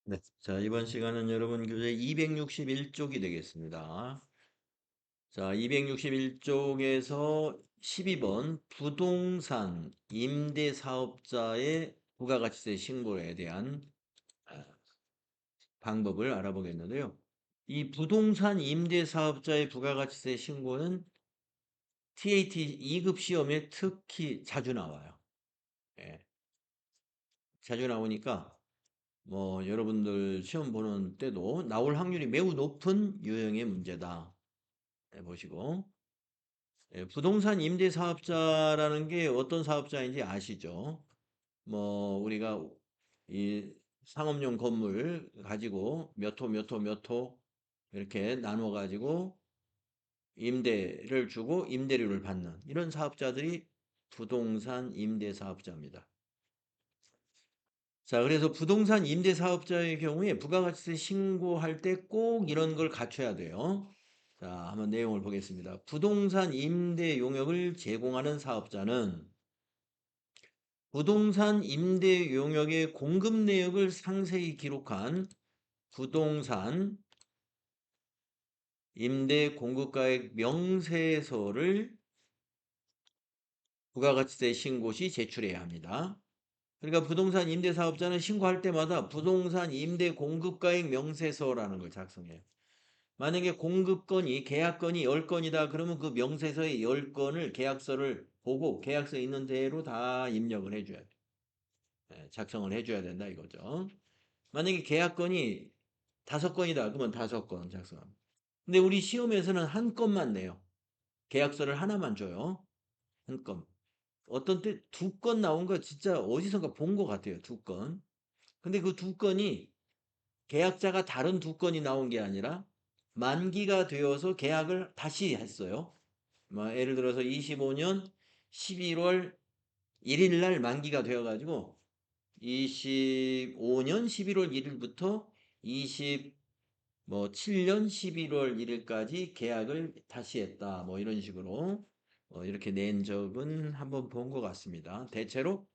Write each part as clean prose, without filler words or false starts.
네. 자, 이번 시간은 여러분 교재 261쪽이 되겠습니다. 자, 261쪽에서 12번 부동산 임대사업자의 부가가치세 신고에 대한 아, 방법을 알아보겠는데요. 이 부동산 임대사업자의 부가가치세 신고는 TAT 2급 시험에 특히 자주 나와요. 예, 자주 나오니까 뭐 여러분들 시험 보는 때도 나올 확률이 매우 높은 유형의 문제다. 보시고 부동산 임대 사업자라는 게 어떤 사업자인지 아시죠? 뭐 우리가 이 상업용 건물 가지고 몇 호 몇 호 몇 호 이렇게 나눠 가지고 임대를 주고 임대료를 받는 이런 사업자들이 부동산 임대 사업자입니다. 자, 그래서 부동산 임대 사업자의 경우에 부가가치세 신고할 때 꼭 이런 걸 갖춰야 돼요. 자, 한번 내용을 보겠습니다. 부동산 임대 용역을 제공하는 사업자는 부동산 임대 용역의 공급 내역을 상세히 기록한 부동산 임대 공급가액 명세서를 부가가치세 신고 시 제출해야 합니다. 그러니까 부동산 임대 사업자는 신고할 때마다 부동산 임대 공급가액 명세서라는 걸 작성해요. 만약에 공급건이 계약건이 10건이다 그러면 그 명세서의 10건을 계약서를 보고 계약서에 있는 대로 다 입력을 해줘야 돼. 작성을 해줘야 된다 이거죠. 만약에 계약건이 5건이다 그러면 5건 작성합니다. 근데 우리 시험에서는 한 건만 내요. 계약서를 하나만 줘요. 한 건. 어떤 때 2건 나온 거 진짜 어디선가 본 것 같아요. 2건. 근데 그 2건이 계약자가 다른 2건이 나온 게 아니라 만기가 되어서 계약을 다시 했어요. 뭐 예를 들어서 25년 11월 1일 날 만기가 되어가지고 25년 11월 1일부터 27년 11월 1일까지 계약을 다시 했다. 뭐 이런 식으로 이렇게 낸 적은 한번 본 것 같습니다. 대체로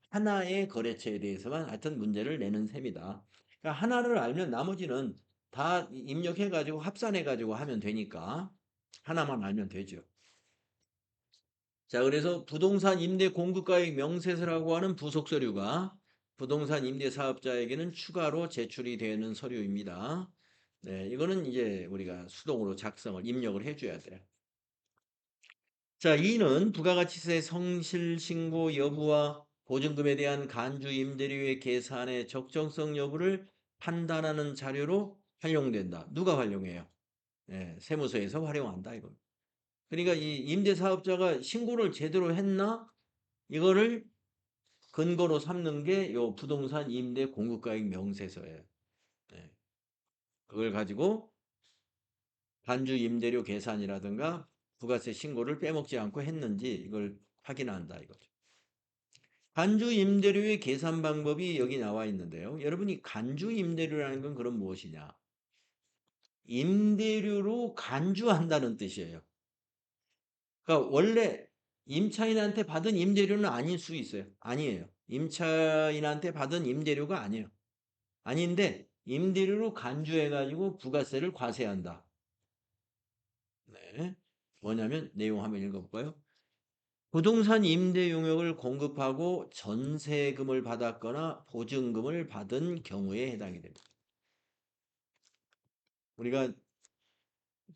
하나의 거래처에 대해서만 하여튼 문제를 내는 셈이다. 그러니까 하나를 알면 나머지는 다 입력해가지고 합산해가지고 하면 되니까 하나만 알면 되죠. 자, 그래서 부동산 임대 공급가액 명세서라고 하는 부속 서류가 부동산 임대 사업자에게는 추가로 제출이 되는 서류입니다. 네, 이거는 이제 우리가 수동으로 작성을 입력을 해줘야 돼요. 자, 2는 부가가치세 성실 신고 여부와 보증금에 대한 간주 임대료의 계산의 적정성 여부를 판단하는 자료로 활용된다. 누가 활용해요? 세무서에서 활용한다 이거. 그러니까 이 임대사업자가 신고를 제대로 했나? 이거를 근거로 삼는 게 요 부동산 임대 공급가액 명세서예요. 예, 그걸 가지고 간주 임대료 계산이라든가 부가세 신고를 빼먹지 않고 했는지 이걸 확인한다 이거죠. 간주 임대료의 계산 방법이 여기 나와 있는데요. 여러분이 간주 임대료라는 건 그럼 무엇이냐? 임대료로 간주한다는 뜻이에요. 그러니까 원래 임차인한테 받은 임대료는 아닐 수 있어요. 아니에요. 임차인한테 받은 임대료가 아니에요. 아닌데 임대료로 간주해가지고 부가세를 과세한다. 네. 뭐냐면 내용 한번 읽어볼까요? 부동산 임대 용역을 공급하고 전세금을 받았거나 보증금을 받은 경우에 해당이 됩니다. 우리가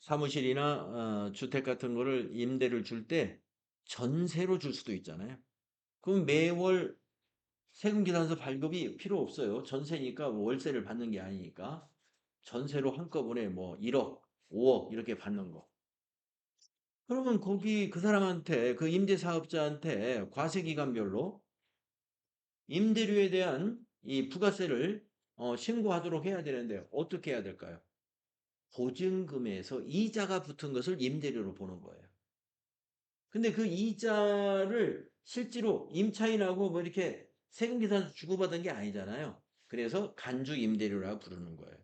사무실이나 주택 같은 거를 임대를 줄 때 전세로 줄 수도 있잖아요. 그럼 매월 세금계산서 발급이 필요 없어요. 전세니까 월세를 받는 게 아니니까. 전세로 한꺼번에 뭐 1억, 5억 이렇게 받는 거. 그러면 거기 그 사람한테 그 임대사업자한테 과세기간별로 임대료에 대한 이 부가세를 신고하도록 해야 되는데 어떻게 해야 될까요? 보증금에서 이자가 붙은 것을 임대료로 보는 거예요. 근데 그 이자를 실제로 임차인하고 뭐 이렇게 세금 계산 주고받은 게 아니잖아요. 그래서 간주 임대료라고 부르는 거예요.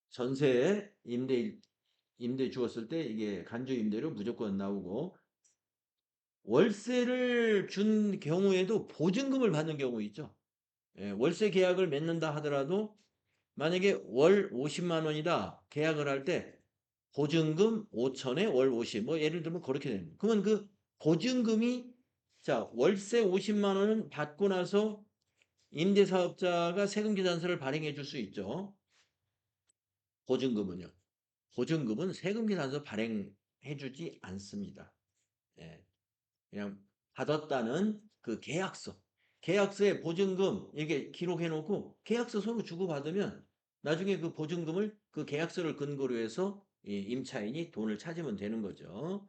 전세에 임대 주었을 때 이게 간주 임대료 무조건 나오고 월세를 준 경우에도 보증금을 받는 경우 있죠. 월세 계약을 맺는다 하더라도 만약에 월 50만 원이다 계약을 할 때 보증금 5천에 월 50, 뭐 예를 들면 그렇게 되는 거예요. 그러면 그 보증금이 자 월세 50만 원은 받고 나서 임대사업자가 세금계산서를 발행해 줄 수 있죠. 보증금은요. 보증금은 세금계산서 발행해 주지 않습니다. 예, 그냥 받았다는 그 계약서. 계약서에 보증금 이게 기록해 놓고 계약서 서로 주고받으면 나중에 그 보증금을 그 계약서를 근거로 해서 이 임차인이 돈을 찾으면 되는 거죠.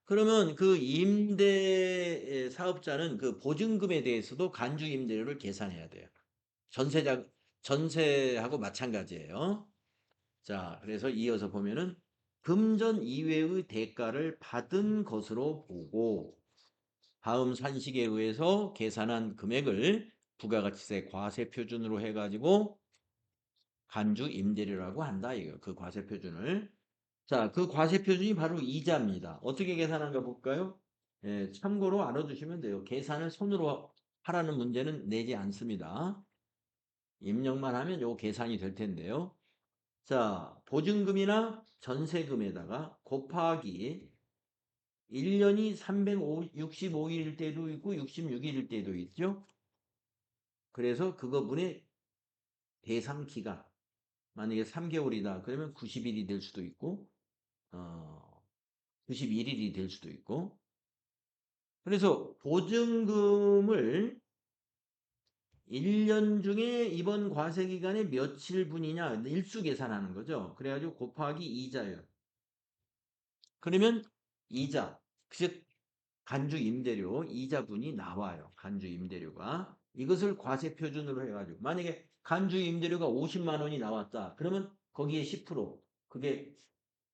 그러면 그 임대 사업자는 그 보증금에 대해서도 간주 임대료를 계산해야 돼요. 전세자 전세하고 마찬가지예요. 자, 그래서 이어서 보면은 금전 이외의 대가를 받은 것으로 보고 다음 산식에 의해서 계산한 금액을 부가가치세 과세 표준으로 해가지고 간주 임대료라고 한다 이거 그 과세 표준을. 자, 그 과세 표준이 바로 이자입니다. 어떻게 계산한가 볼까요? 예, 참고로 알아두시면 돼요. 계산을 손으로 하라는 문제는 내지 않습니다. 입력만 하면 요 계산이 될 텐데요. 자, 보증금이나 전세금에다가 곱하기 1년이 365일일 때도 있고 66일일 때도 있죠. 그래서 그거분의 대상 기간 만약에 3개월이다 그러면 90일이 될 수도 있고 91일이 될 수도 있고 그래서 보증금을 1년 중에 이번 과세 기간에 며칠분이냐 일수 계산하는 거죠. 그래가지고 곱하기 이자율. 그러면 이자, 즉 간주 임대료 이자분이 나와요. 간주 임대료가. 이것을 과세 표준으로 해가지고 만약에 간주 임대료가 50만 원이 나왔다. 그러면 거기에 10% 그게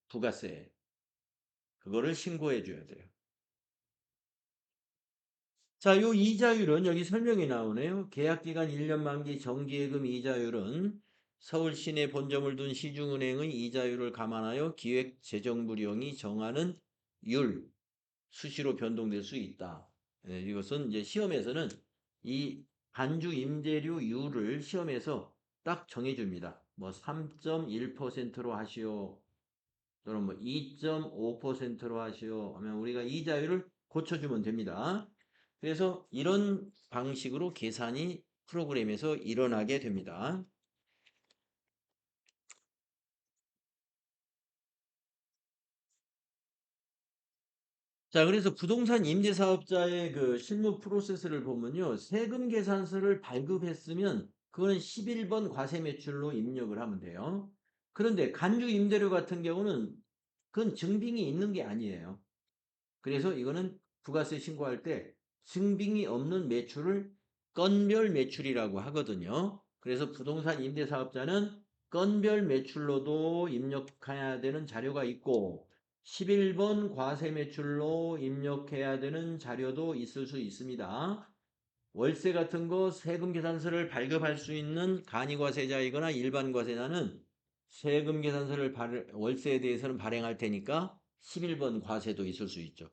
부가세. 그거를 신고해 줘야 돼요. 자, 요 이자율은 여기 설명이 나오네요. 계약기간 1년 만기 정기예금 이자율은 서울 시내 본점을 둔 시중은행의 이자율을 감안하여 기획재정부령이 정하는 율, 수시로 변동될 수 있다. 이것은 이제 시험에서는 이 반주 임대료율을 시험에서 딱 정해줍니다. 뭐 3.1%로 하시오. 또는 뭐 2.5%로 하시오. 하면 우리가 이자율을 고쳐주면 됩니다. 그래서 이런 방식으로 계산이 프로그램에서 일어나게 됩니다. 자, 그래서 부동산 임대사업자의 그 실무 프로세스를 보면요. 세금 계산서를 발급했으면 그거는 11번 과세 매출로 입력을 하면 돼요. 그런데 간주 임대료 같은 경우는 그건 증빙이 있는 게 아니에요. 그래서 이거는 부가세 신고할 때 증빙이 없는 매출을 건별 매출이라고 하거든요. 그래서 부동산 임대사업자는 건별 매출로도 입력해야 되는 자료가 있고 11번 과세 매출로 입력해야 되는 자료도 있을 수 있습니다. 월세 같은 거 세금 계산서를 발급할 수 있는 간이과세자이거나 일반과세자는 세금 계산서를 월세에 대해서는 발행할 테니까 11번 과세도 있을 수 있죠.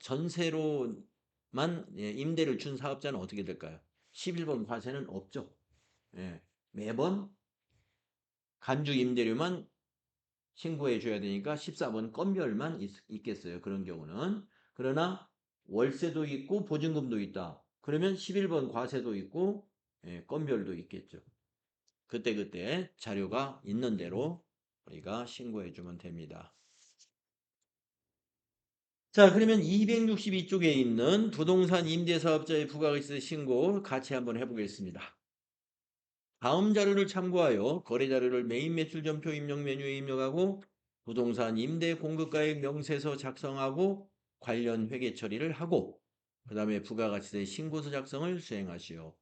전세로만 임대를 준 사업자는 어떻게 될까요? 11번 과세는 없죠. 예, 매번 간주 임대료만 신고해 줘야 되니까 14번 건별만 있겠어요. 그런 경우는. 그러나 월세도 있고 보증금도 있다. 그러면 11번 과세도 있고 건별도 있겠죠. 그때그때 자료가 있는 대로 우리가 신고해 주면 됩니다. 자, 그러면 262쪽에 있는 부동산 임대사업자의 부가가치세 신고 같이 한번 해보겠습니다. 다음 자료를 참고하여 거래 자료를 메인 매출점표 입력 메뉴에 입력하고 부동산 임대 공급가액 명세서 작성하고 관련 회계 처리를 하고 그 다음에 부가가치세 신고서 작성을 수행하시오.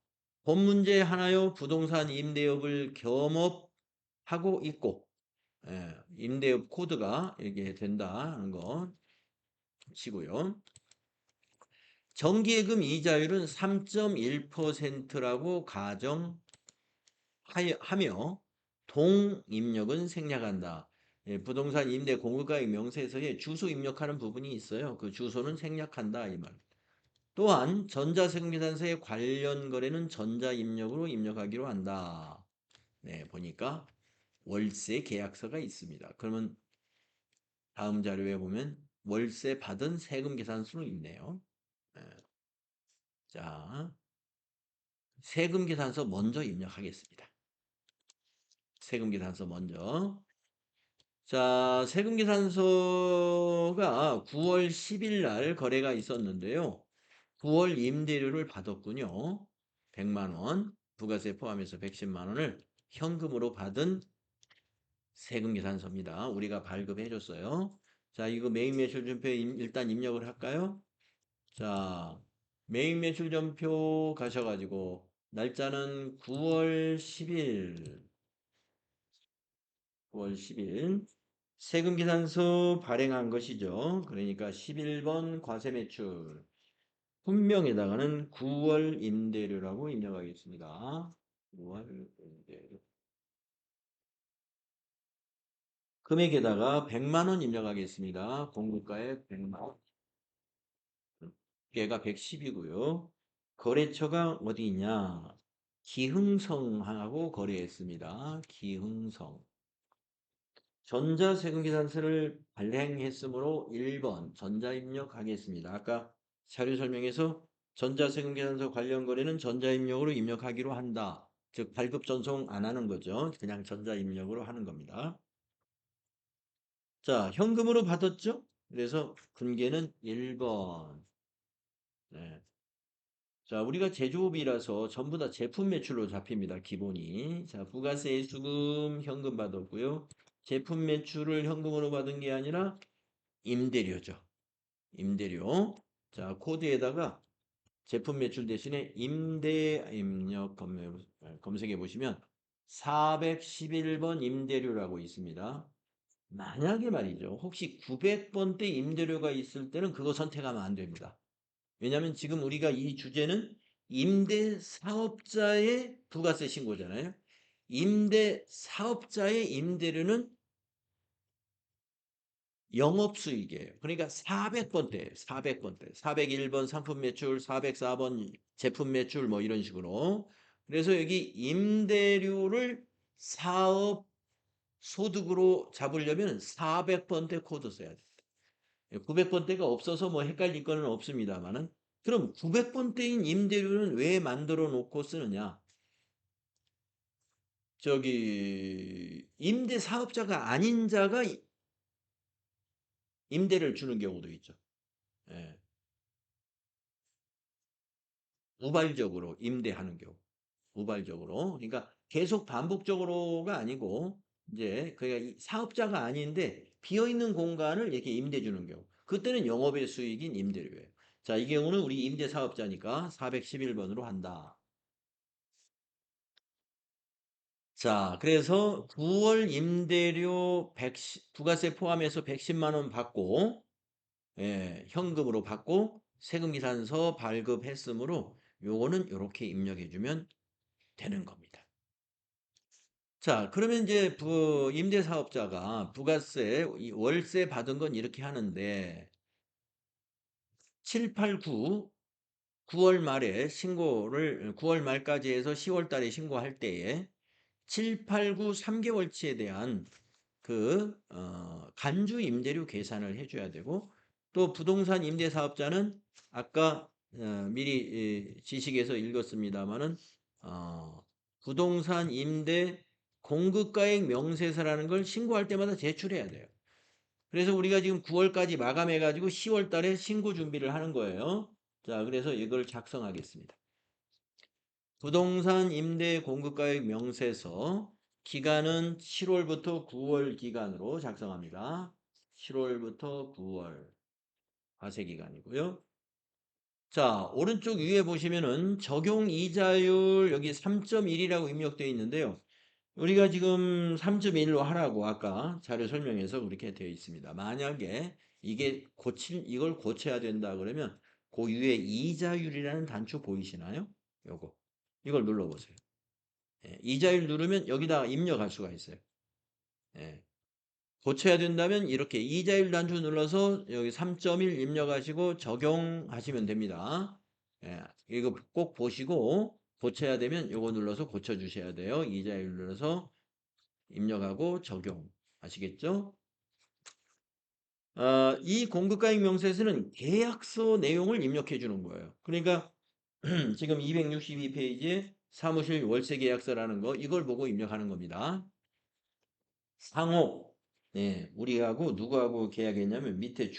본 문제 하나요 부동산 임대업을 겸업하고 있고 임대업 코드가 이렇게 된다는 거 치고요. 정기예금 이자율은 3.1%라고 가정하며 동입력은 생략한다. 부동산 임대 공급가액 명세서에 주소 입력하는 부분이 있어요. 그 주소는 생략한다 이 말. 또한 전자세금계산서의 관련 거래는 전자입력으로 입력하기로 한다. 네, 보니까 월세 계약서가 있습니다. 그러면 다음 자료에 보면 월세 받은 세금 계산서로 있네요. 네. 자, 세금 계산서 먼저 입력하겠습니다. 세금 계산서 먼저. 자, 세금 계산서가 9월 10일 날 거래가 있었는데요. 9월 임대료를 받았군요. 100만 원, 부가세 포함해서 110만 원을 현금으로 받은 세금 계산서입니다. 우리가 발급해 줬어요. 자, 이거 매입 매출 전표 일단 입력을 할까요? 자, 매입 매출 전표 가셔가지고 날짜는 9월 10일, 9월 10일 세금 계산서 발행한 것이죠. 그러니까 11번 과세 매출 분명에다가는 9월 임대료라고 입력하겠습니다. 9월 임대료. 금액에다가 100만 원 입력하겠습니다. 공급가액 100만 원. 얘가 110이고요. 거래처가 어디 있냐? 기흥성하고 거래했습니다. 기흥성. 전자세금계산서를 발행했으므로 1번 전자입력하겠습니다. 아까 자료 설명에서 전자세금계산서 관련 거래는 전자입력으로 입력하기로 한다. 즉 발급 전송 안 하는 거죠. 그냥 전자입력으로 하는 겁니다. 자, 현금으로 받았죠? 그래서 분계는 1번. 네. 자, 우리가 제조업이라서 전부 다 제품 매출로 잡힙니다. 기본이. 자, 부가세 수금 현금 받았고요. 제품 매출을 현금으로 받은 게 아니라 임대료죠. 임대료. 자, 코드에다가 제품 매출 대신에 임대 입력 검색해 보시면 411번 임대료라고 있습니다. 만약에 말이죠. 혹시 900번대 임대료가 있을 때는 그거 선택하면 안 됩니다. 왜냐하면 지금 우리가 이 주제는 임대 사업자의 부가세 신고잖아요. 임대 사업자의 임대료는 영업수익이에요. 그러니까 400번대, 400번대, 401번 상품 매출, 404번 제품 매출 뭐 이런 식으로. 그래서 여기 임대료를 사업 소득으로 잡으려면 400번대 코드 써야 돼요. 900번대가 없어서 뭐 헷갈릴 거는 없습니다만은 그럼 900번대인 임대료는 왜 만들어 놓고 쓰느냐? 저기 임대 사업자가 아닌 자가 임대를 주는 경우도 있죠. 예. 우발적으로 임대하는 경우. 우발적으로. 그러니까 계속 반복적으로가 아니고 이제 그러니까 사업자가 아닌데 비어 있는 공간을 이렇게 임대 주는 경우. 그때는 영업의 수익인 임대료예요. 자, 이 경우는 우리 임대 사업자니까 411번으로 한다. 자, 그래서 9월 임대료 110, 부가세 포함해서 110만 원 받고, 예, 현금으로 받고 세금계산서 발급했으므로 요거는 이렇게 입력해주면 되는 겁니다. 자, 그러면 이제 임대사업자가 부가세, 월세 받은 건 이렇게 하는데 7, 8, 9, 9월 말에 신고를 9월 말까지 해서 10월 달에 신고할 때에 7, 8, 9, 3개월치에 대한 간주 임대료 계산을 해줘야 되고 또 부동산 임대 사업자는 아까 미리 지식에서 읽었습니다마는 부동산 임대 공급가액 명세서라는 걸 신고할 때마다 제출해야 돼요. 그래서 우리가 지금 9월까지 마감해가지고 10월 달에 신고 준비를 하는 거예요. 자, 그래서 이걸 작성하겠습니다. 부동산 임대 공급가액 명세서 기간은 7월부터 9월 기간으로 작성합니다. 7월부터 9월 과세 기간이고요. 자, 오른쪽 위에 보시면은 적용 이자율 여기 3.1이라고 입력되어 있는데요. 우리가 지금 3.1로 하라고 아까 자료 설명에서 그렇게 되어 있습니다. 만약에 이걸 고쳐야 된다 그러면 그 위에 이자율이라는 단추 보이시나요? 요거. 이걸 눌러보세요. 예, 이자율 누르면 여기다 입력할 수가 있어요. 예, 고쳐야 된다면 이렇게 이자율 단추 눌러서 여기 3.1 입력하시고 적용하시면 됩니다. 예, 이거 꼭 보시고 고쳐야 되면 요거 눌러서 고쳐주셔야 돼요. 이자율 눌러서 입력하고 적용. 아시겠죠? 이 공급가액 명세서는 계약서 내용을 입력해 주는 거예요. 그러니까 지금 262페이지에 사무실 월세 계약서라는 거 이걸 보고 입력하는 겁니다. 상호. 네, 우리하고 누구하고 계약했냐면 밑에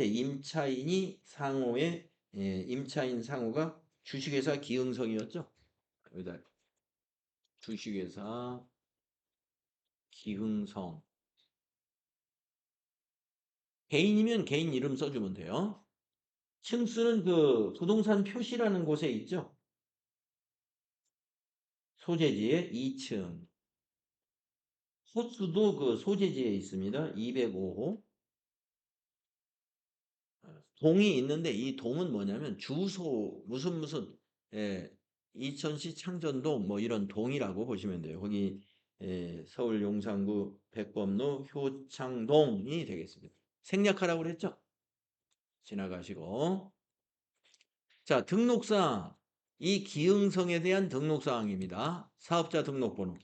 임차인이 상호에 임차인 상호가 주식회사 기흥성이었죠. 여기다 주식회사 기흥성. 개인이면 개인 이름 써주면 돼요. 층수는 그 부동산 표시라는 곳에 있죠. 소재지에 2층. 호수도 그 소재지에 있습니다. 205호. 동이 있는데 이 동은 뭐냐면 주소 무슨 예, 이천시 창전동 뭐 이런 동이라고 보시면 돼요. 거기 서울 용산구 백범로 효창동이 되겠습니다. 생략하라고 그랬죠? 지나가시고. 자, 등록사항. 이 기흥성에 대한 등록사항입니다. 사업자 등록번호.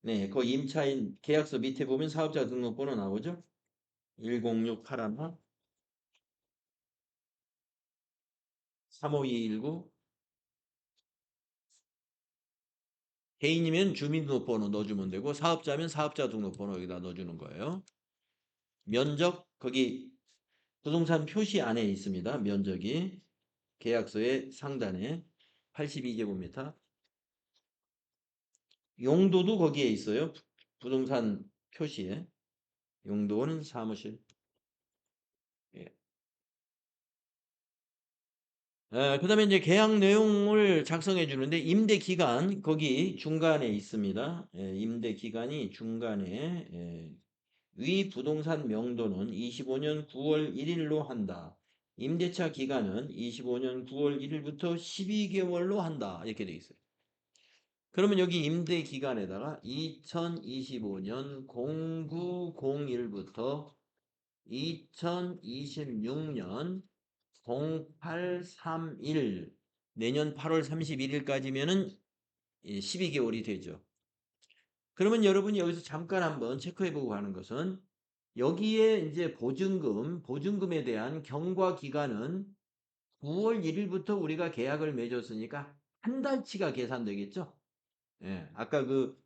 네, 그 임차인 계약서 밑에 보면 사업자 등록번호 나오죠? 1068 35219 개인이면 주민등록번호 넣어주면 되고 사업자면 사업자 등록번호 여기다 넣어주는 거예요. 면적 거기 부동산 표시 안에 있습니다. 면적이 계약서의 상단에 82제곱미터. 용도도 거기에 있어요. 부동산 표시에. 용도는 사무실. 예. 그다음에 이제 계약 내용을 작성해 주는데 임대 기간 거기 중간에 있습니다. 임대 기간이 중간에 위 부동산 명도는 25년 9월 1일로 한다. 임대차 기간은 25년 9월 1일부터 12개월로 한다. 이렇게 돼 있어요. 그러면 여기 임대 기간에다가 2025년 0901부터 2026년 0831 내년 8월 31일까지면은 12개월이 되죠. 그러면 여러분이 여기서 잠깐 한번 체크해보고 가는 것은 여기에 이제 보증금에 대한 경과 기간은 9월 1일부터 우리가 계약을 맺었으니까 한 달치가 계산되겠죠? 예, 아까 그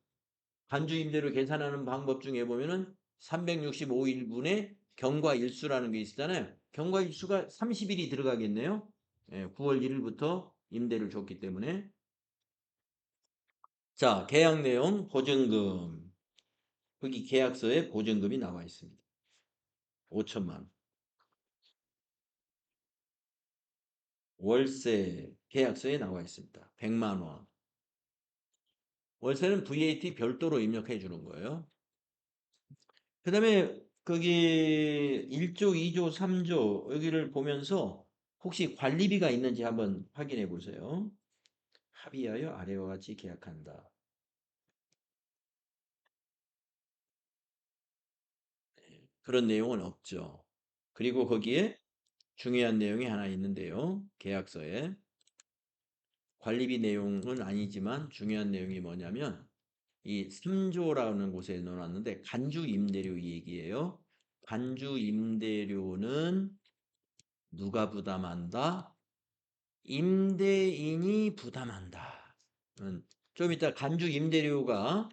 간주임대로 계산하는 방법 중에 보면은 365일분의 경과 일수라는 게 있잖아요. 경과 일수가 30일이 들어가겠네요. 예, 9월 1일부터 임대를 줬기 때문에. 자, 계약 내용 보증금. 거기 계약서에 보증금이 나와 있습니다. 5천만 원. 월세 계약서에 나와 있습니다. 100만 원. 월세는 VAT 별도로 입력해 주는 거예요. 그 다음에 거기 1조, 2조, 3조 여기를 보면서 혹시 관리비가 있는지 한번 확인해 보세요. 합의하여 아래와 같이 계약한다. 그런 내용은 없죠. 그리고 거기에 중요한 내용이 하나 있는데요. 계약서에 관리비 내용은 아니지만 중요한 내용이 뭐냐면 이 3조라는 곳에 넣어놨는데 간주 임대료 얘기예요. 간주 임대료는 누가 부담한다? 임대인이 부담한다. 좀 이따 간주 임대료가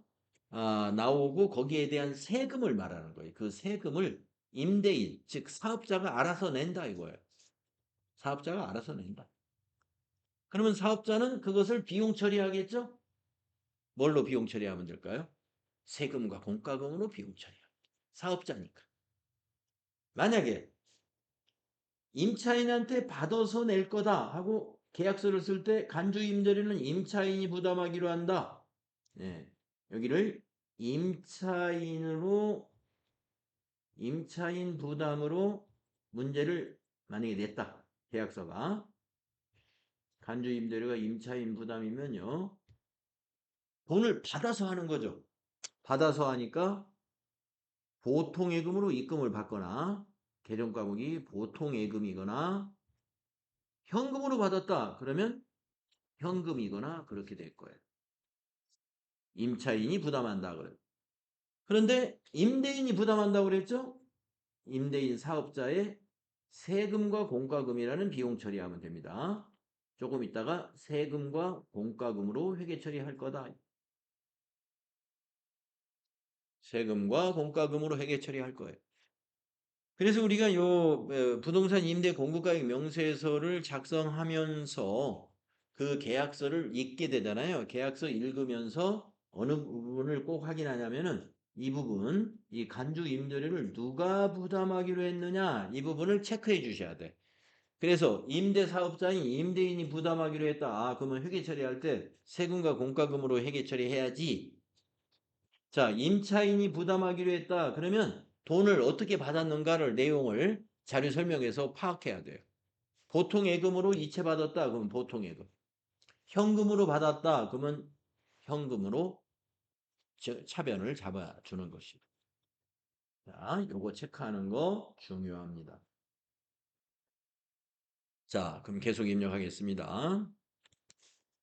나오고 거기에 대한 세금을 말하는 거예요. 그 세금을 임대인, 즉 사업자가 알아서 낸다 이거예요. 사업자가 알아서 낸다. 그러면 사업자는 그것을 비용 처리하겠죠? 뭘로 비용 처리하면 될까요? 세금과 공과금으로 비용 처리합니다. 사업자니까. 만약에 임차인한테 받아서 낼 거다 하고 계약서를 쓸 때 간주 임대료는 임차인이 부담하기로 한다. 네. 여기를 임차인으로 임차인 부담으로 문제를 만약에 냈다. 계약서가 간주 임대료가 임차인 부담이면요. 돈을 받아서 하는 거죠. 받아서 하니까 보통예금으로 입금을 받거나 계정과목이 보통예금이거나 현금으로 받았다. 그러면 현금이거나 그렇게 될 거예요. 임차인이 부담한다. 그래. 그런데 임대인이 부담한다고 그랬죠? 임대인 사업자의 세금과 공과금이라는 비용 처리하면 됩니다. 조금 있다가 세금과 공과금으로 회계 처리할 거다. 세금과 공과금으로 회계 처리할 거예요. 그래서 우리가 부동산 임대 공급가액 명세서를 작성하면서 그 계약서를 읽게 되잖아요. 계약서 읽으면서 어느 부분을 꼭 확인하냐면은 이 부분, 이 간주 임대료를 누가 부담하기로 했느냐 이 부분을 체크해 주셔야 돼. 그래서 임대사업자인 임대인이 부담하기로 했다. 아, 그러면 회계 처리할 때 세금과 공과금으로 회계 처리해야지. 자, 임차인이 부담하기로 했다. 그러면 돈을 어떻게 받았는가를 내용을 자료 설명에서 파악해야 돼요. 보통예금으로 이체받았다. 그러면 보통예금. 현금으로 받았다. 그러면 현금으로 차변을 잡아주는 것이다. 자, 요거 체크하는 거 중요합니다. 자, 그럼 계속 입력하겠습니다.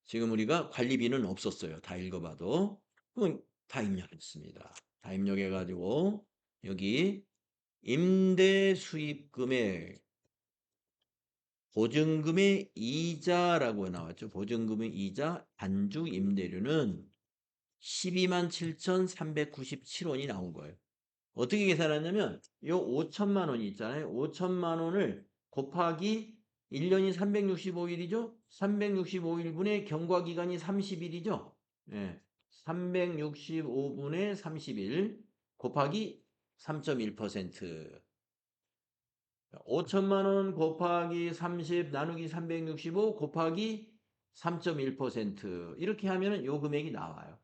지금 우리가 관리비는 없었어요. 다 읽어봐도. 그럼 다 입력했습니다. 다 입력해가지고 여기 임대 수입 금액 보증금의 이자라고 나왔죠. 보증금의 이자 단주 임대료는 12만 7,397원이 나온 거예요. 어떻게 계산하냐면 요 5천만 원이 있잖아요. 5천만 원을 곱하기 1년이 365일이죠. 365일분의 경과기간이 30일이죠. 예. 365분의 30일 곱하기 3.1%. 5천만 원 곱하기 30 나누기 365 곱하기 3.1% 이렇게 하면은 요 금액이 나와요.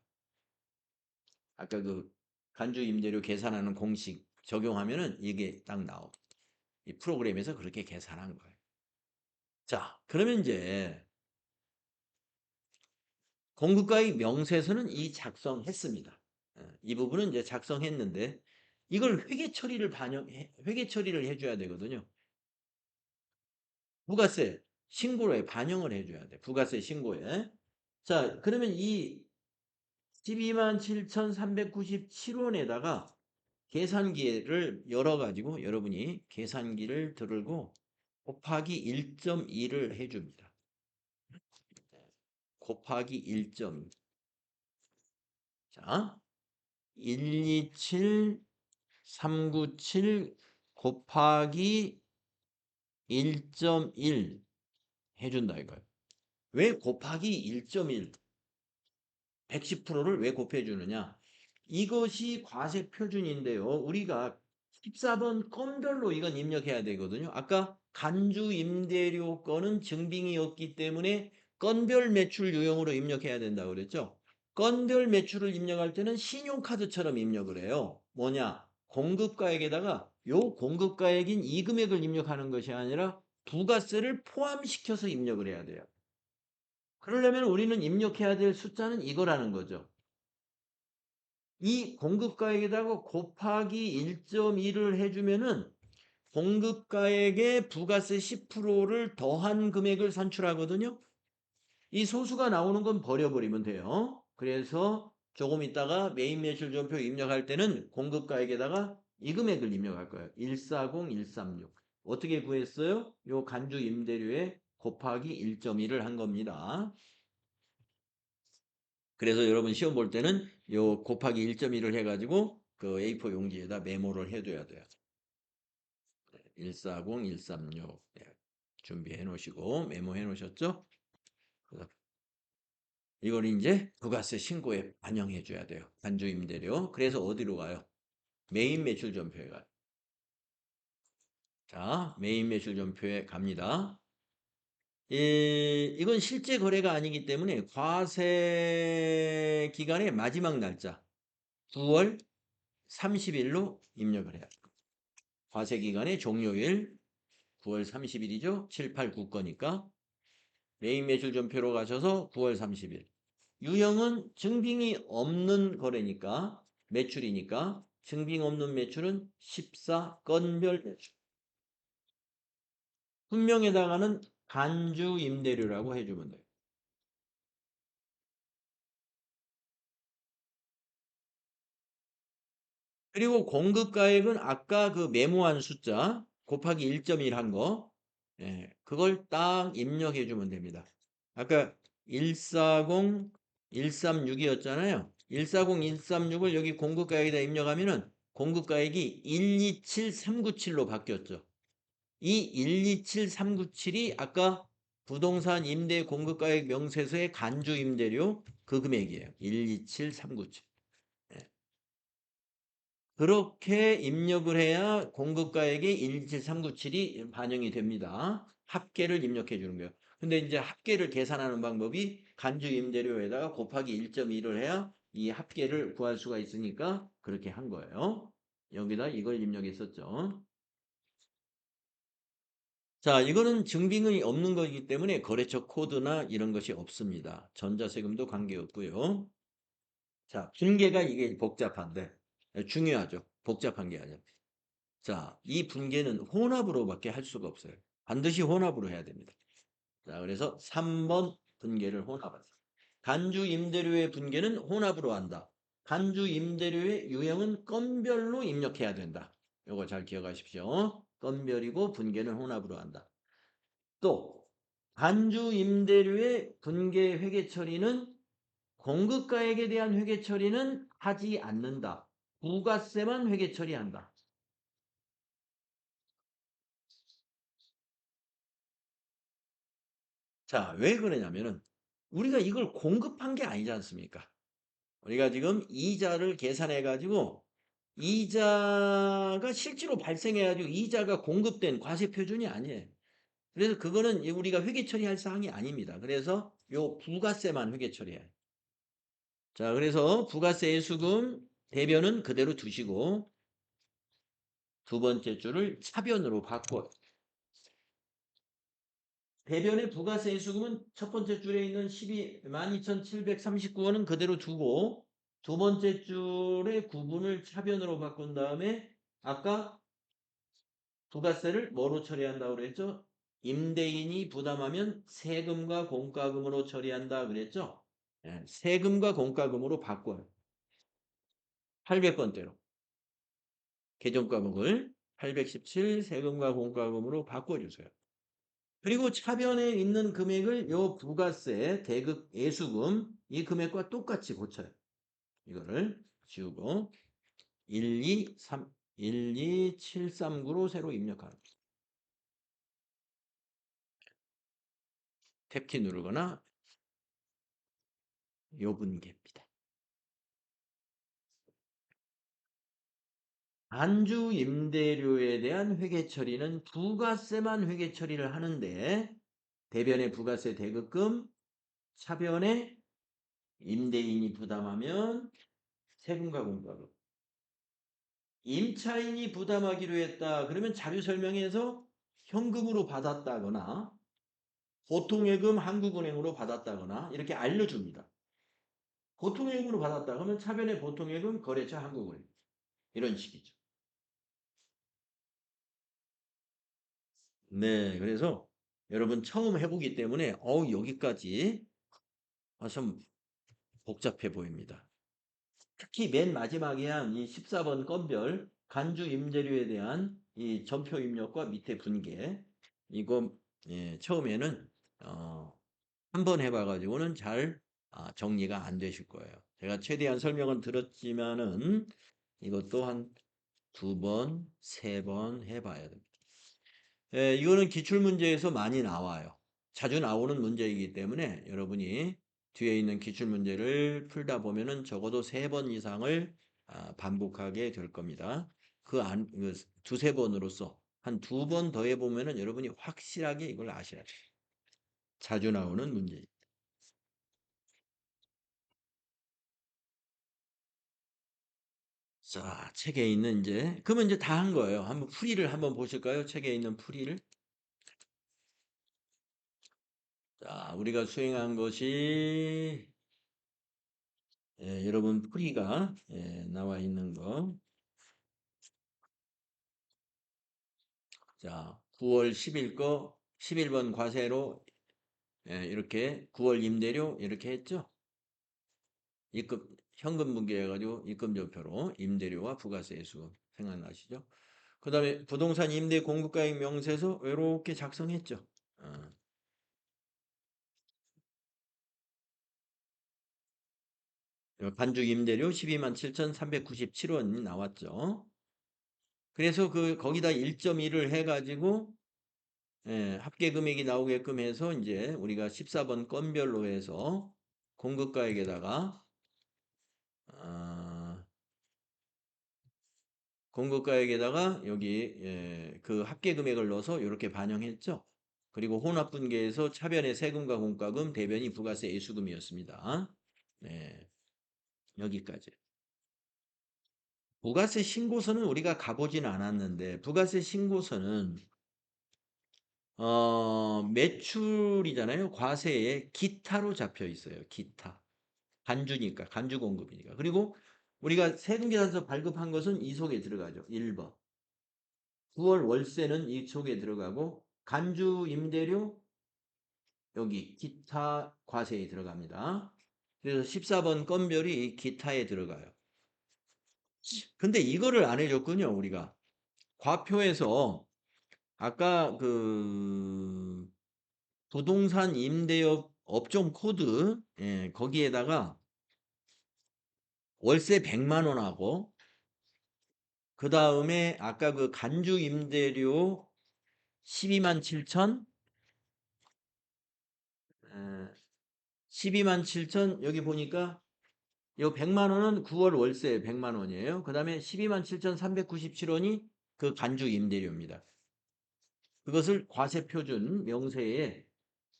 아까 그 간주 임대료 계산하는 공식 적용하면은 이게 딱 나오. 이 프로그램에서 그렇게 계산한 거예요. 자, 그러면 이제 공급가액 명세서는 이 작성했습니다. 이 부분은 이제 작성했는데 이걸 회계 처리를 해줘야 되거든요. 부가세 신고에 반영을 해줘야 돼. 부가세 신고에. 자, 그러면 이 12만 7,397원에다가 계산기를 열어가지고 여러분이 계산기를 들고 곱하기 1.2를 해줍니다. 곱하기 1.2. 자, 127, 397 곱하기 1.1 해준다 이거예요. 왜 곱하기 1.1? 110%를 왜 곱해주느냐? 이것이 과세 표준인데요. 우리가 14번 건별로 이건 입력해야 되거든요. 아까 간주 임대료 건은 증빙이 없기 때문에 건별 매출 유형으로 입력해야 된다고 그랬죠. 건별 매출을 입력할 때는 신용카드처럼 입력을 해요. 뭐냐? 공급가액에다가 요 공급가액인 이 금액을 입력하는 것이 아니라 부가세를 포함시켜서 입력을 해야 돼요. 그러려면 우리는 입력해야 될 숫자는 이거라는 거죠. 이 공급가액에다가 곱하기 1.2를 해주면은 공급가액에 부가세 10%를 더한 금액을 산출하거든요. 이 소수가 나오는 건 버려버리면 돼요. 그래서 조금 있다가 메인 매출전표 입력할 때는 공급가액에다가 이 금액을 입력할 거예요. 140, 136. 어떻게 구했어요? 요 간주 임대료에 곱하기 1.2를 한 겁니다. 그래서 여러분 시험 볼 때는 요 곱하기 1.1을 해가지고 그 A4 용지에다 메모를 해둬야 돼요. 140, 136 준비해 놓으시고 메모해 놓으셨죠? 이걸 이제 부가세 신고에 반영해 줘야 돼요. 간주 임대료. 그래서 어디로 가요? 메인 매출 전표에 가요. 자, 메인 매출 전표에 갑니다. 이건 실제 거래가 아니기 때문에 과세 기간의 마지막 날짜 9월 30일로 입력을 해요. 과세 기간의 종료일 9월 30일이죠. 7, 8, 9 거니까 메인 매출 전표로 가셔서 9월 30일. 유형은 증빙이 없는 거래니까 매출이니까 증빙 없는 매출은 14건별 매출. 분명에다가는 간주 임대료라고 해주면 돼요. 그리고 공급가액은 아까 그 메모한 숫자 곱하기 1.1 한 거, 예, 그걸 딱 입력해 주면 됩니다. 아까 140, 136이었잖아요. 140, 136을 여기 공급가액에다 입력하면은 공급가액이 127397로 바뀌었죠. 이 127397이 아까 부동산 임대 공급가액 명세서의 간주 임대료 그 금액이에요. 127397. 그렇게 입력을 해야 공급가액의 17397이 반영이 됩니다. 합계를 입력해 주는 거예요. 근데 이제 합계를 계산하는 방법이 간주 임대료에다가 곱하기 1.1을 해야 이 합계를 구할 수가 있으니까 그렇게 한 거예요. 여기다 이걸 입력했었죠. 자, 이거는 증빙이 없는 거기 때문에 거래처 코드나 이런 것이 없습니다. 전자세금도 관계없고요. 자, 분계가 이게 복잡한데 중요하죠. 복잡한 게 아니라. 자, 이 분계는 혼합으로밖에 할 수가 없어요. 반드시 혼합으로 해야 됩니다. 자, 그래서 3번 분계를 혼합하세요. 간주 임대료의 분계는 혼합으로 한다. 간주 임대료의 유형은 건별로 입력해야 된다. 요거 잘 기억하십시오. 건별이고 분계는 혼합으로 한다. 또 간주 임대료의 분계 회계 처리는 공급가액에 대한 회계 처리는 하지 않는다. 부가세만 회계 처리한다. 자, 왜 그러냐면은 우리가 이걸 공급한 게 아니지 않습니까? 우리가 지금 이자를 계산해 가지고 이자가 실제로 발생해 가지고 이자가 공급된 과세 표준이 아니에요. 그래서 그거는 우리가 회계 처리할 사항이 아닙니다. 그래서 요 부가세만 회계 처리해요. 자, 그래서 부가세 예수금 대변은 그대로 두시고 두 번째 줄을 차변으로 바꿔. 대변의 부가세 예수금은 첫 번째 줄에 있는 12,739원은 그대로 두고 두 번째 줄의 구분을 차변으로 바꾼 다음에 아까 부가세를 뭐로 처리한다고 그랬죠? 임대인이 부담하면 세금과 공과금으로 처리한다 그랬죠? 예, 세금과 공과금으로 바꿔요. 800번대로. 계정과목을 817 세금과 공과금으로 바꿔주세요. 그리고 차변에 있는 금액을 요 부가세, 대급, 예수금 이 금액과 똑같이 고쳐요. 이거를 지우고 12739로 새로 입력하는 탭키 누르거나 요분계입니다. 안주 임대료에 대한 회계 처리는 부가세만 회계 처리를 하는데 대변의 부가세 대급금, 차변에 임대인이 부담하면 세금과 공과금. 임차인이 부담하기로 했다. 그러면 자료 설명에서 현금으로 받았다거나 보통예금 한국은행으로 받았다거나 이렇게 알려줍니다. 보통예금으로 받았다. 그러면 차변의 보통예금 거래처 한국은행. 이런 식이죠. 네, 그래서 여러분 처음 해보기 때문에 여기까지 좀 복잡해 보입니다. 특히 맨 마지막에 한 이 14번 건별 간주 임대료에 대한 이 전표 입력과 밑에 분계 이거 처음에는 한번 해봐가지고는 잘 정리가 안 되실 거예요. 제가 최대한 설명은 들었지만은 이것도 한 두 번, 세 번 해봐야 됩니다. 이거는 기출문제에서 많이 나와요. 자주 나오는 문제이기 때문에 여러분이 뒤에 있는 기출문제를 풀다 보면은 적어도 세 번 이상을 반복하게 될 겁니다. 그 두세 번으로서 한 두 번 더 해보면은 여러분이 확실하게 이걸 아셔야 돼요. 자주 나오는 문제. 자, 책에 있는 그러면 이제 다 한 거예요. 한번 풀이를 한번 보실까요? 책에 있는 풀이를. 자, 우리가 수행한 것이 여러분 풀이가 나와 있는 거. 자, 9월 10일 거 11번 과세로 이렇게 9월 임대료 이렇게 했죠. 입금 현금 분기해가지고 입금전표로 임대료와 부가세 수급 생각나시죠? 그 다음에 부동산 임대 공급가액 명세서 이렇게 작성했죠. 어. 반죽 임대료 12만 7,397원이 나왔죠. 그래서 거기다 1.1을 해가지고 합계 금액이 나오게끔 해서 이제 우리가 14번 건별로 해서 공급가액에다가 아, 공급가액에다가 여기 그 합계 금액을 넣어서 이렇게 반영했죠. 그리고 혼합분계에서 차변의 세금과 공과금, 대변이 부가세 예수금이었습니다. 네, 여기까지. 부가세 신고서는 우리가 가보진 않았는데 부가세 신고서는 매출이잖아요. 과세에 기타로 잡혀 있어요. 기타. 간주니까, 간주 공급이니까. 그리고 우리가 세금계산서 발급한 것은 이 속에 들어가죠. 1번. 9월 월세는 이 속에 들어가고 간주 임대료 여기 기타 과세에 들어갑니다. 그래서 14번 건별이 기타에 들어가요. 근데 이거를 안 해줬군요. 우리가. 과표에서 아까 부동산 임대업 업종 코드 거기에다가 월세 100만 원하고 그 다음에 아까 그 간주 임대료 12만 7천 12만 7천 여기 보니까 요 100만 원은 9월 월세 100만 원이에요. 그 다음에 12만 7,397원이 그 간주 임대료입니다. 그것을 과세표준 명세에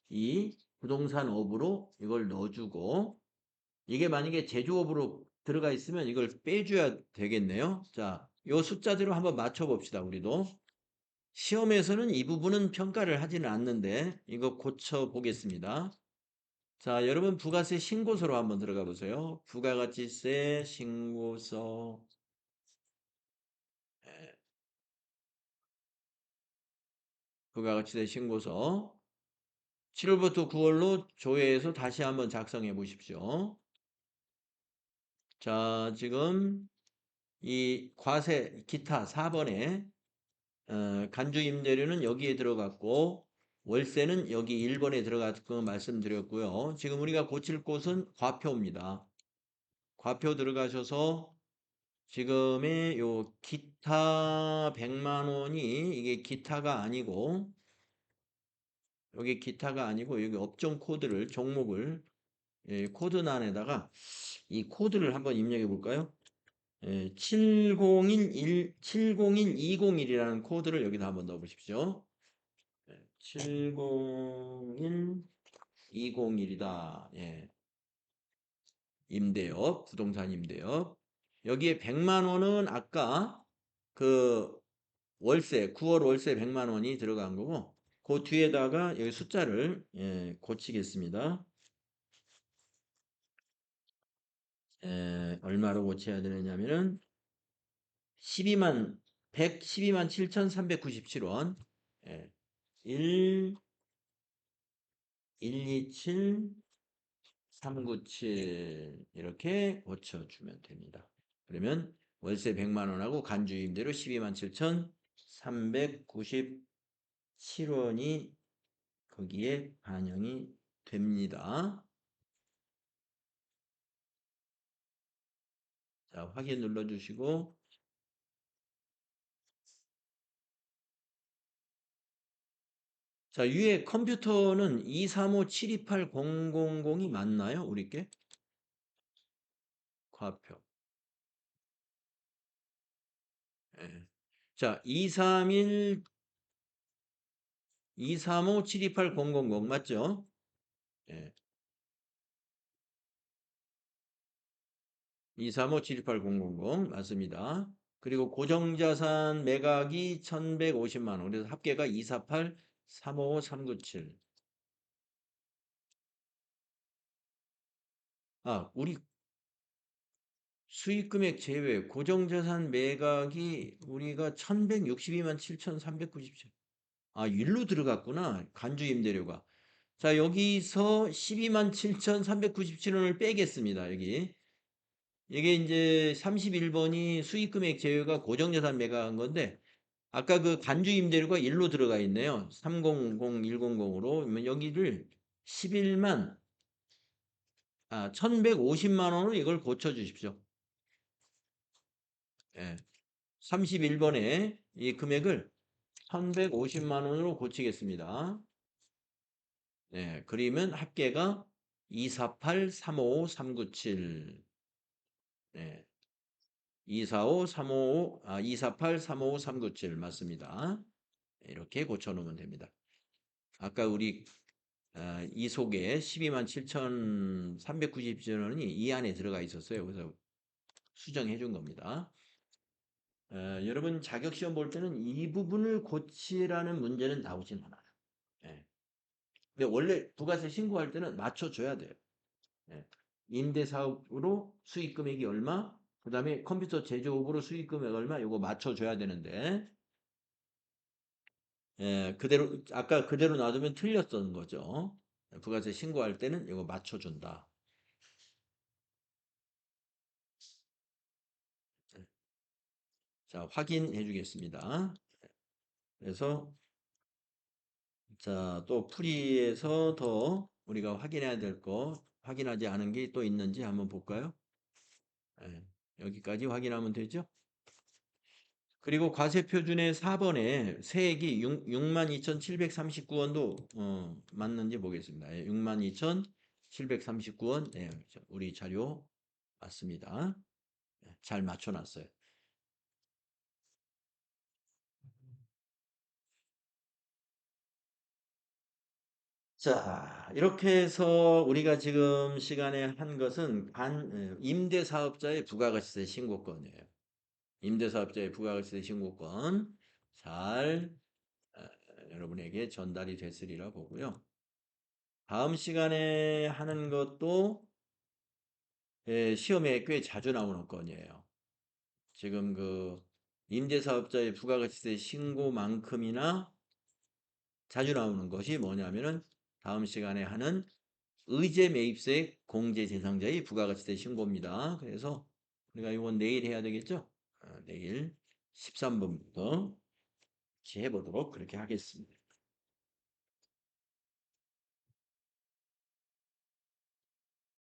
이 부동산업으로 이걸 넣어주고 이게 만약에 제조업으로 들어가 있으면 이걸 빼줘야 되겠네요. 자, 요 숫자대로 한번 맞춰봅시다. 우리도. 시험에서는 이 부분은 평가를 하지는 않는데 이거 고쳐보겠습니다. 자, 여러분 부가세 신고서로 한번 들어가 보세요. 부가가치세 신고서. 부가가치세 신고서. 7월부터 9월로 조회해서 다시 한번 작성해 보십시오. 자, 지금 이 과세 기타 4번에 간주 임대료는 여기에 들어갔고 월세는 여기 1번에 들어갔고 말씀드렸고요. 지금 우리가 고칠 곳은 과표입니다. 과표 들어가셔서 지금의 요 기타 100만 원이 이게 기타가 아니고 여기 기타가 아니고 여기 업종 코드를 종목을 코드란에다가 이 코드를 한번 입력해 볼까요? 7012001이라는 코드를 여기다 한번 넣어 보십시오. 70120일이다. 예. 임대업, 부동산 임대업. 여기에 100만 원은 아까 그 월세, 9월 월세 100만 원이 들어간 거고, 그 뒤에다가 여기 숫자를 고치겠습니다. 얼마로 고쳐야 되느냐면은 12만 112만 7,397원. 1 127 397 이렇게 고쳐주면 됩니다. 그러면 월세 100만 원하고 간주임대로 12만 7,397원이 거기에 반영이 됩니다. 자, 확인 눌러주시고 자, 위에 컴퓨터는 235-728-000이 맞나요? 우리께? 과표. 예. 자, 235-728-000 맞죠? 예. 235-728-000 맞습니다. 그리고 고정자산 매각이 1,150만 원. 그래서 합계가 248-355-397. 아, 우리 수익금액 제외 고정자산 매각이 우리가 1,162만 7,397. 아, 일로 들어갔구나. 간주 임대료가. 자, 여기서 12만 7,397원을 빼겠습니다. 여기. 이게 이제 31번이 수익금액 제외가 고정자산 매각한 건데, 아까 그 간주 임대료가 일로 들어가 있네요. 300100으로. 여기를 11만, 1150만 원으로 이걸 고쳐 주십시오. 예. 31번에 이 금액을 1150만 원으로 고치겠습니다. 네, 그러면 합계가 248-355-397. 네, 248-355, 맞습니다. 이렇게 고쳐놓으면 됩니다. 아까 우리 이 속에 12만 7,397원이 이 안에 들어가 있었어요. 그래서 수정해 준 겁니다. 여러분 자격시험 볼 때는 이 부분을 고치라는 문제는 나오진 않아요. 예. 근데 원래 부가세 신고할 때는 맞춰줘야 돼요. 예. 임대사업으로 수익금액이 얼마, 그 다음에 컴퓨터 제조업으로 수익금액 얼마, 이거 맞춰줘야 되는데, 예, 그대로, 아까 그대로 놔두면 틀렸던 거죠. 부가세 신고할 때는 이거 맞춰준다. 자, 확인해 주겠습니다. 그래서, 자, 또 풀이에서 더 우리가 확인해야 될 거, 확인하지 않은 게 또 있는지 한번 볼까요? 예, 여기까지 확인하면 되죠? 그리고 과세표준의 4번에 세액이 62,739원도 맞는지 보겠습니다. 62,739원. 네, 우리 자료 맞습니다. 네, 잘 맞춰놨어요. 자, 이렇게 해서 우리가 지금 시간에 한 것은 임대사업자의 부가가치세 신고권이에요. 임대사업자의 부가가치세 신고권 잘 어, 여러분에게 전달이 됐으리라 보고요. 다음 시간에 하는 것도 시험에 꽤 자주 나오는 건이에요. 지금 그 임대사업자의 부가가치세 신고만큼이나 자주 나오는 것이 뭐냐면은 다음 시간에 하는 의제 매입세 공제 대상자의 부가가치세 신고입니다. 그래서 우리가 이건 내일 해야 되겠죠? 내일 13번부터 해보도록 그렇게 하겠습니다.